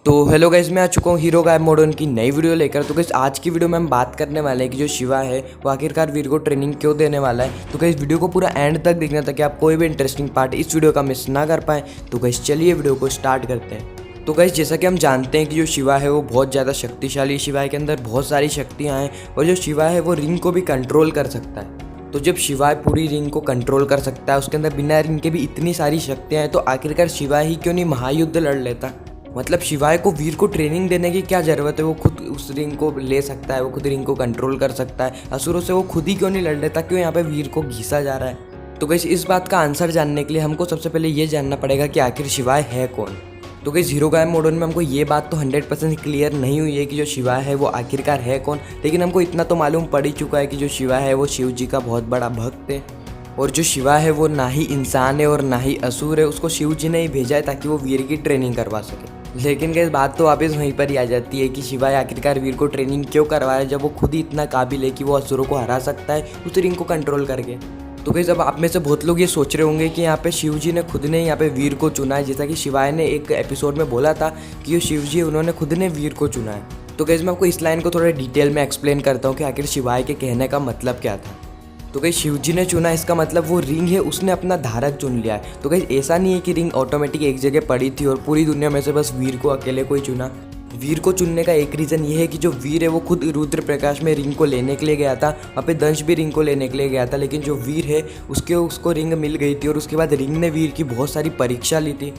तो hello guys, मैं आ चुका हूँ हीरो गायब मोड की नई वीडियो लेकर। तो गाइस आज की वीडियो में हम बात करने वाले हैं कि जो शिवा है वो आखिरकार वीर को ट्रेनिंग क्यों देने वाला है। तो गाइस वीडियो को पूरा एंड तक देखना ताकि आप कोई भी इंटरेस्टिंग पार्ट इस वीडियो का मिस ना कर पाए। तो गाइस चलिए वीडियो को स्टार्ट करते हैं। तो गाइस जैसा कि हम जानते हैं कि जो शिवा है वो बहुत ज़्यादा शक्तिशाली, शिवा के अंदर बहुत सारी शक्तियाँ हैं और जो शिवा है वो रिंग को भी कंट्रोल कर सकता है। तो जब शिवा पूरी रिंग को कंट्रोल कर सकता है, उसके अंदर बिना रिंग के भी इतनी सारी शक्तियाँ हैं, तो आखिरकार शिवा ही क्यों नहीं महायुद्ध लड़ लेता। मतलब शिवाय को वीर को ट्रेनिंग देने की क्या ज़रूरत है, वो खुद उस रिंग को ले सकता है, वो खुद रिंग को कंट्रोल कर सकता है। असुरों से वो खुद ही क्यों नहीं लड़ लेता, क्यों यहाँ पे वीर को घिसा जा रहा है। तो गाइस इस बात का आंसर जानने के लिए हमको सबसे पहले ये जानना पड़ेगा कि आखिर शिवाय है कौन। तो गाइस हीरो गायब मोड में हमको ये बात तो 100% क्लियर नहीं हुई है कि जो शिवा है वो आखिरकार है कौन, लेकिन हमको इतना तो मालूम पड़ ही चुका है कि जो शिवा है वो शिव जी का बहुत बड़ा भक्त है और जो शिवा है वो ना ही इंसान है और ना ही असुर है। उसको शिव जी ने ही भेजा है ताकि वो वीर की ट्रेनिंग करवा सके। लेकिन गाइस बात तो वापस वहीं पर ही आ जाती है कि शिवा आखिरकार वीर को ट्रेनिंग क्यों करवाया जब वो खुद ही इतना काबिल है कि वो असुरों को हरा सकता है उस रिंग को कंट्रोल करके। तो गाइस अब आप में से बहुत लोग ये सोच रहे होंगे कि यहाँ पे शिव जी ने खुद ने यहाँ पे वीर को चुना है, जैसा कि शिवाय ने एक एपिसोड में बोला था कि ये शिव जी उन्होंने खुद ने वीर को चुना है। तो गाइस मैं आपको इस लाइन को थोड़ा डिटेल में एक्सप्लेन करता हूँ कि आखिर शिवाय के कहने का मतलब क्या था। तो गाइस शिव जी ने चुना, इसका मतलब वो रिंग है उसने अपना धारक चुन लिया है। तो गाइस ऐसा नहीं है कि रिंग ऑटोमेटिक एक जगह पड़ी थी और पूरी दुनिया में से बस वीर को अकेले कोई चुना। वीर को चुनने का एक रीज़न ये है कि जो वीर है वो खुद रुद्र प्रकाश में रिंग को लेने के लिए गया था, वहाँ पे दंश भी रिंग को लेने के लिए गया था, लेकिन जो वीर है उसको रिंग मिल गई थी और उसके बाद रिंग ने वीर की बहुत सारी परीक्षा ली थी।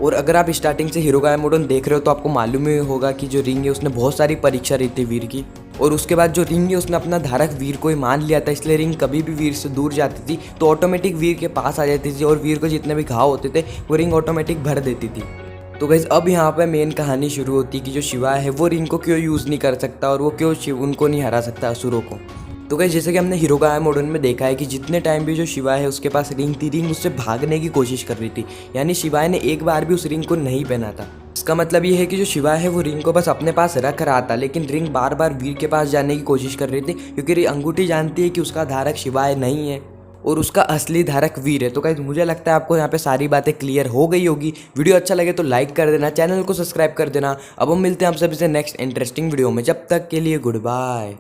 और अगर आप स्टार्टिंग से हीरो गायब मोड देख रहे हो तो आपको मालूम ही होगा कि जो रिंग है उसने बहुत सारी परीक्षा ली थी वीर की, और उसके बाद जो रिंग है उसने अपना धारक वीर को ही मान लिया था। इसलिए रिंग कभी भी वीर से दूर जाती थी तो ऑटोमेटिक वीर के पास आ जाती थी और वीर को जितने भी घाव होते थे वो रिंग ऑटोमेटिक भर देती थी। तो गाइस अब यहाँ पर मेन कहानी शुरू होती है कि जो शिवा है वो रिंग को क्यों यूज़ नहीं कर सकता और वो क्यों उनको नहीं हरा सकता असुरों को। तो गाइस जैसे कि हमने हीरो गायब मोड में देखा है कि जितने टाइम भी जो शिवा है उसके पास रिंग थी, रिंग उससे भागने की कोशिश कर रही थी, यानी शिवाय ने एक बार भी उस रिंग को नहीं पहना था। इसका मतलब ये है कि जो शिवा है वो रिंग को बस अपने पास रख रहा था, लेकिन रिंग बार बार वीर के पास जाने की कोशिश कर रही थी क्योंकि अंगूठी जानती है कि उसका धारक शिवाय नहीं है और उसका असली धारक वीर है। तो गाइस मुझे लगता है आपको यहाँ पे सारी बातें क्लियर हो गई होगी। वीडियो अच्छा लगे तो लाइक कर देना, चैनल को सब्सक्राइब कर देना। अब हम मिलते हैं आप सभी से नेक्स्ट इंटरेस्टिंग वीडियो में, जब तक के लिए गुड बाय।